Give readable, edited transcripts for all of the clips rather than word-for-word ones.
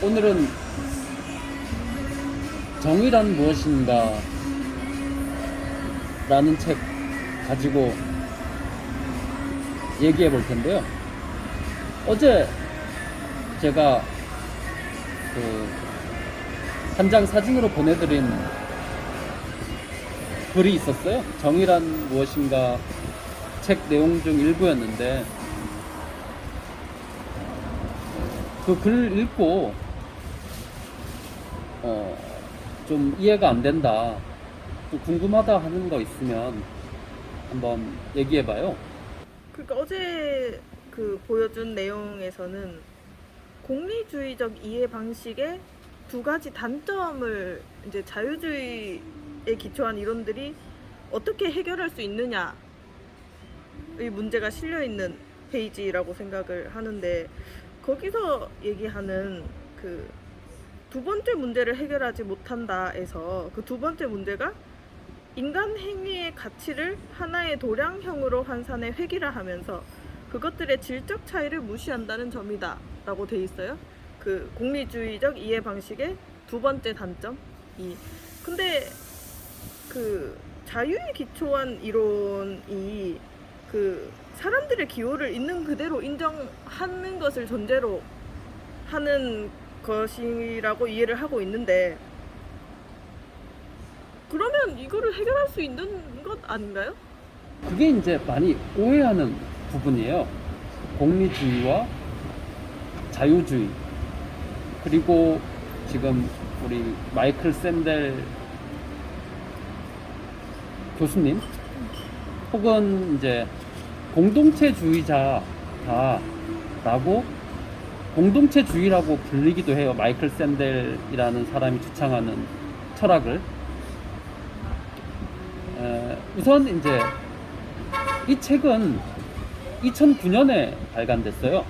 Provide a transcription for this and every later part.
오늘은 정의란 무엇인가 라는 책 가지고 얘기해 볼 텐데요. 어제 제가 한 장 사진으로 보내드린 글이 있었어요. 정의란 무엇인가 책 내용 중 일부였는데, 그 글 읽고 좀 이해가 안 된다, 좀 궁금하다 하는 거 있으면 한번 얘기해봐요. 그러니까 어제 그 보여준 내용에서는 공리주의적 이해 방식의 두 가지 단점을 이제 자유주의에 기초한 이론들이 어떻게 해결할 수 있느냐의 문제가 실려 있는 페이지라고 생각을 하는데, 거기서 얘기하는 그 두 번째 문제를 해결하지 못한다에서 그 두 번째 문제가 인간 행위의 가치를 하나의 도량형으로 환산해 획일화하면서 그것들의 질적 차이를 무시한다는 점이다 라고 돼 있어요. 그 공리주의적 이해 방식의 두 번째 단점이. 근데 그 자유에 기초한 이론이 그 사람들의 기호를 있는 그대로 인정하는 것을 전제로 하는 것이라고 이해를 하고 있는데, 그러면 이거를 해결할 수 있는 것 아닌가요? 그게 이제 많이 오해하는 부분이에요. 공리주의와 자유주의, 그리고 지금 우리 마이클 샌델 교수님, 혹은 이제 공동체주의자다라고, 공동체주의라고 불리기도 해요. 마이클 샌델이라는 사람이 주창하는 철학을. 우선 이제 이 책은 2009년에 발간됐어요.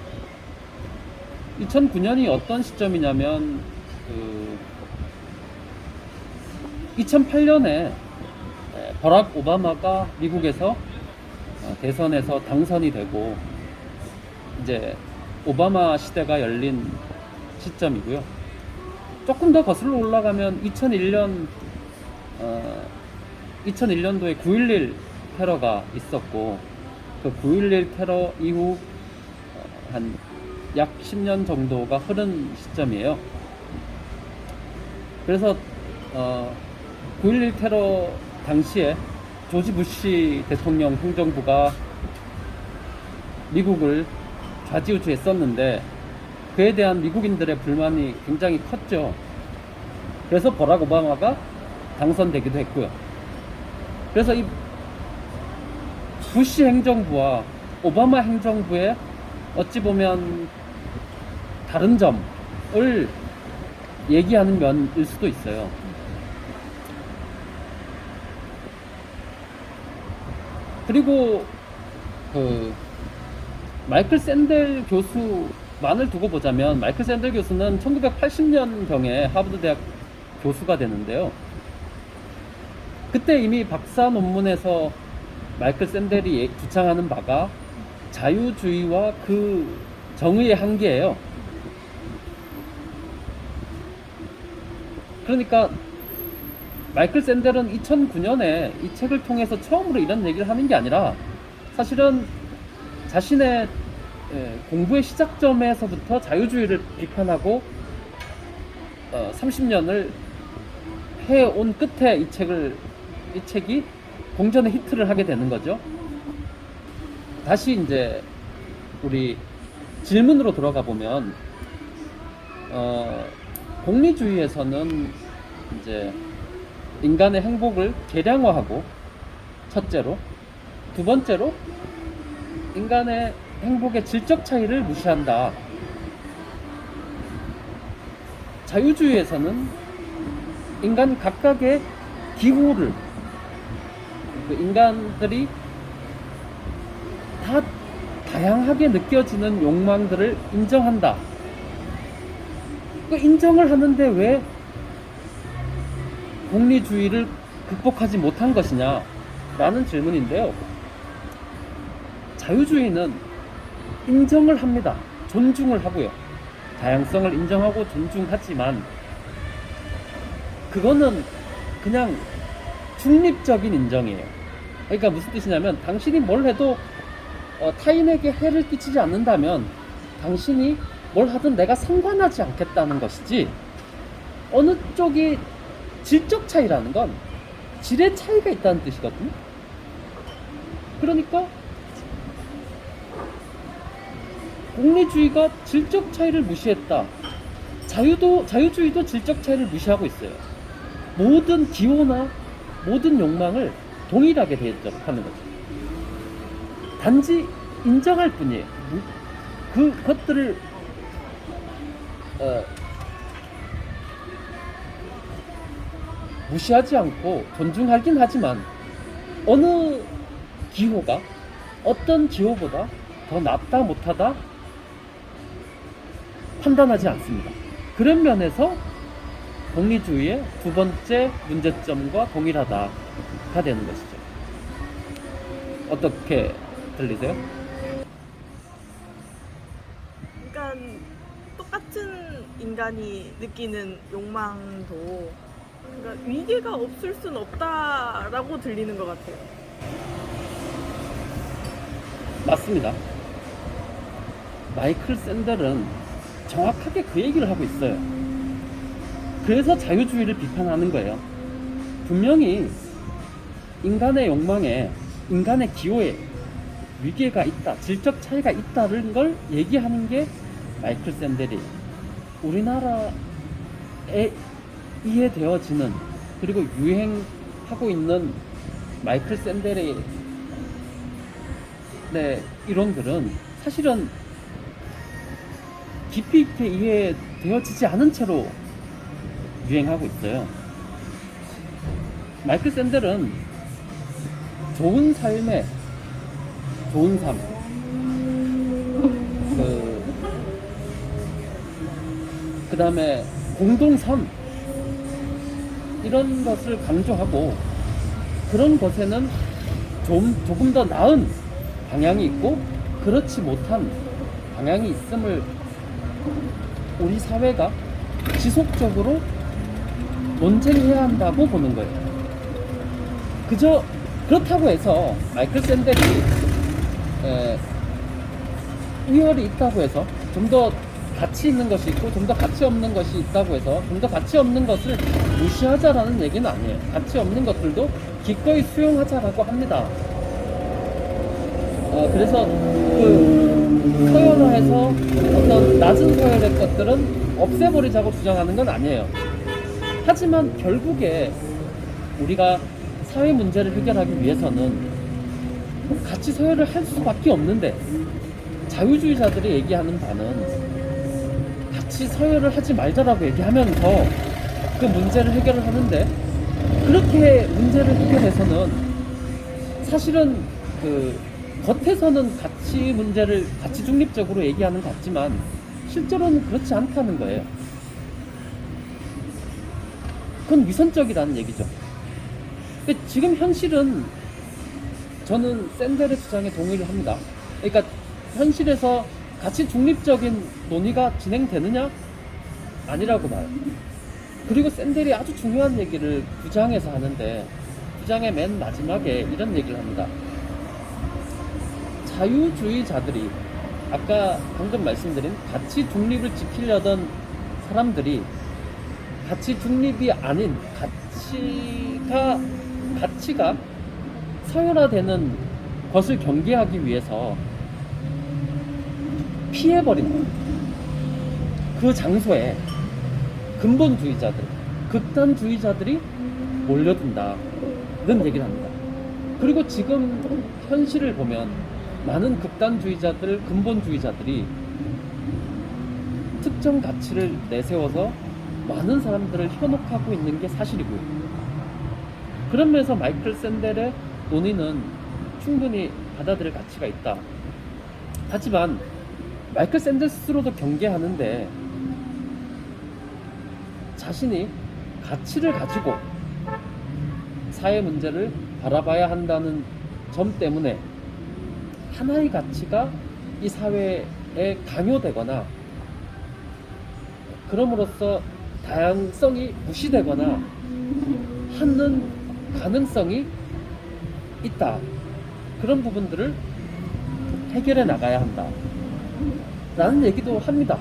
2009년이 어떤 시점이냐면 2008년에 버락 오바마가 미국에서 대선에서 당선이 되고 이제 오바마 시대가 열린 시점이고요. 조금 더 거슬러 올라가면 2001년도에 9.11 테러가 있었고, 그 9.11 테러 이후 한 약 10년 정도가 흐른 시점이에요. 그래서 9.11 테러 당시에 조지 부시 대통령 행정부가 미국을 좌지우지했었는데, 그에 대한 미국인들의 불만이 굉장히 컸죠. 그래서 버락 오바마가 당선되기도 했고요. 그래서 이 부시 행정부와 오바마 행정부의 어찌 보면 다른 점을 얘기하는 면일 수도 있어요. 그리고 마이클 샌델 교수만을 두고 보자면, 마이클 샌델 교수는 1980년경에 하버드 대학 교수가 되는데요. 그때 이미 박사 논문에서 마이클 샌델이 주창하는 바가 자유주의와 그 정의의 한계예요. 그러니까 마이클 샌델은 2009년에 이 책을 통해서 처음으로 이런 얘기를 하는 게 아니라, 사실은 자신의 공부의 시작점에서부터 자유주의를 비판하고 30년을 해온 끝에 이 책이 공전의 히트를 하게 되는 거죠. 다시 이제 우리 질문으로 돌아가 보면, 공리주의에서는 이제 인간의 행복을 계량화하고, 첫째로, 두 번째로 인간의 행복의 질적 차이를 무시한다. 자유주의에서는 인간 각각의 기호를, 인간들이 다 다양하게 느껴지는 욕망들을 인정한다. 그 인정을 하는데 왜 공리주의를 극복하지 못한 것이냐 라는 질문인데요. 자유주의는 인정을 합니다. 존중을 하고요. 다양성을 인정하고 존중하지만 그거는 그냥 중립적인 인정이에요. 그러니까 무슨 뜻이냐면 당신이 뭘 해도 타인에게 해를 끼치지 않는다면 당신이 뭘 하든 내가 상관하지 않겠다는 것이지, 어느 쪽이 질적 차이라는 건 질의 차이가 있다는 뜻이거든요. 그러니까 공리주의가 질적 차이를 무시했다. 자유주의도 질적 차이를 무시하고 있어요. 모든 기호나 모든 욕망을 동일하게 대접하는 거죠. 단지 인정할 뿐이에요. 그것들을 무시하지 않고 존중하긴 하지만 어느 기호가 어떤 기호보다 더 낫다 못하다 판단하지 않습니다. 그런 면에서 공리주의의 두 번째 문제점과 동일하다가 되는 것이죠. 어떻게 들리세요? 그러니까 똑같은 인간이 느끼는 욕망도 그러니까 위계가 없을 순 없다라고 들리는 것 같아요. 맞습니다. 마이클 샌델은 정확하게 그 얘기를 하고 있어요. 그래서 자유주의를 비판하는 거예요. 분명히 인간의 욕망에, 인간의 기호에 위계가 있다, 질적 차이가 있다는 걸 얘기하는 게 마이클 샌델이 우리나라에 이해되어지는, 그리고 유행하고 있는 마이클 샌델의 이론들은 사실은 깊이 있게 이해되어지지 않은 채로 유행하고 있어요. 마이클 샌델은 좋은 삶에 좋은 삶, 그 다음에 공동선, 이런 것을 강조하고, 그런 것에는 조금 더 나은 방향이 있고 그렇지 못한 방향이 있음을 우리 사회가 지속적으로 논쟁해야 한다고 보는 거예요. 그저 그렇다고 해서 마이클 샌델이 우열이 있다고 해서 좀 더 가치 있는 것이 있고 좀 더 가치 없는 것이 있다고 해서 좀 더 가치 없는 것을 무시하자라는 얘기는 아니에요. 가치 없는 것들도 기꺼이 수용하자라고 합니다. 그래서 그 서열화해서 어떤 낮은 서열의 것들은 없애버리자고 주장하는 건 아니에요. 하지만 결국에 우리가 사회 문제를 해결하기 위해서는 가치 서열을 할 수밖에 없는데, 자유주의자들이 얘기하는 바는 가치 서열을 하지 말자라고 얘기하면서 그 문제를 해결을 하는데, 그렇게 문제를 해결해서는 사실은 겉에서는 가치 문제를 가치 중립적으로 얘기하는 것 같지만 실제로는 그렇지 않다는 거예요. 그건 위선적이라는 얘기죠. 근데 지금 현실은 저는 샌델의 주장에 동의를 합니다. 그러니까 현실에서 가치 중립적인 논의가 진행되느냐? 아니라고 봐요. 그리고 샌델이 아주 중요한 얘기를 9장에서 하는데, 9장의 맨 마지막에 이런 얘기를 합니다. 자유주의자들이, 아까 방금 말씀드린 가치 중립을 지키려던 사람들이 가치 중립이 아닌 가치가 서열화되는 것을 경계하기 위해서 피해버린다. 그 장소에 근본주의자들, 극단주의자들이 몰려든다는 얘기를 합니다. 그리고 지금 현실을 보면 많은 극단주의자들, 근본주의자들이 특정 가치를 내세워서 많은 사람들을 현혹하고 있는 게 사실이고요. 그런 면에서 마이클 샌델의 논의는 충분히 받아들일 가치가 있다. 하지만 마이클 샌델 스스로도 경계하는데, 자신이 가치를 가지고 사회 문제를 바라봐야 한다는 점 때문에 하나의 가치가 이 사회에 강요되거나 그럼으로써 다양성이 무시되거나 하는 가능성이 있다. 그런 부분들을 해결해 나가야 한다. 라는 얘기도 합니다.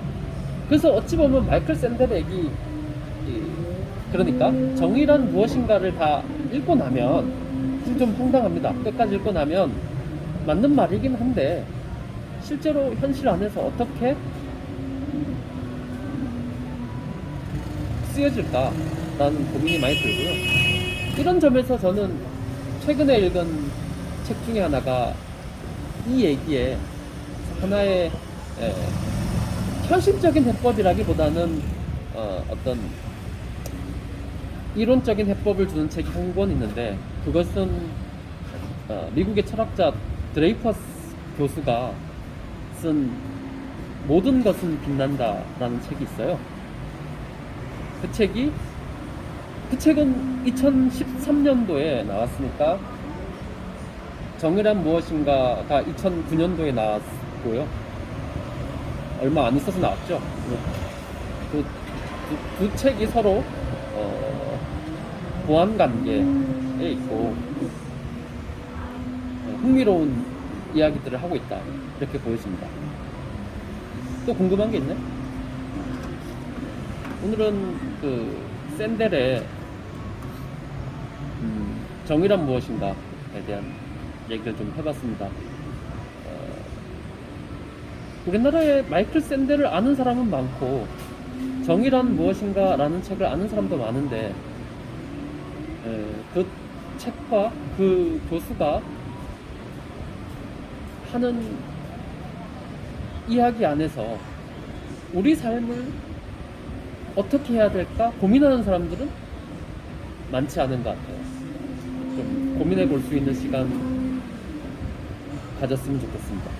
그래서 어찌 보면 마이클 샌델백이 그러니까 정의란 무엇인가를 다 읽고 나면 좀 황당합니다. 끝까지 읽고 나면 맞는 말이긴 한데 실제로 현실 안에서 어떻게 쓰여질까라는 고민이 많이 들고요. 이런 점에서 저는 최근에 읽은 책 중에 하나가 이 얘기에 하나의 현실적인 해법이라기보다는 어떤 이론적인 해법을 주는 책이 한 권 있는데, 그것은 미국의 철학자 드레이퍼스 교수가 쓴 모든 것은 빛난다 라는 책이 있어요. 그 책은 2013년도에 나왔으니까 정의란 무엇인가가 2009년도에 나왔고요. 얼마 안 있어서 나왔죠. 두 책이 서로 보완 관계에 있고 흥미로운 이야기들을 하고 있다, 이렇게 보여집니다. 또 궁금한 게 있네. 오늘은 그 샌델의 정의란 무엇인가에 대한 얘기를 좀 해봤습니다. 우리나라에 마이클 샌델을 아는 사람은 많고 정의란 무엇인가 라는 책을 아는 사람도 많은데 그 책과 그 교수가 하는 이야기 안에서 우리 삶을 어떻게 해야 될까 고민하는 사람들은 많지 않은 것 같아요. 좀 고민해 볼 수 있는 시간 가졌으면 좋겠습니다.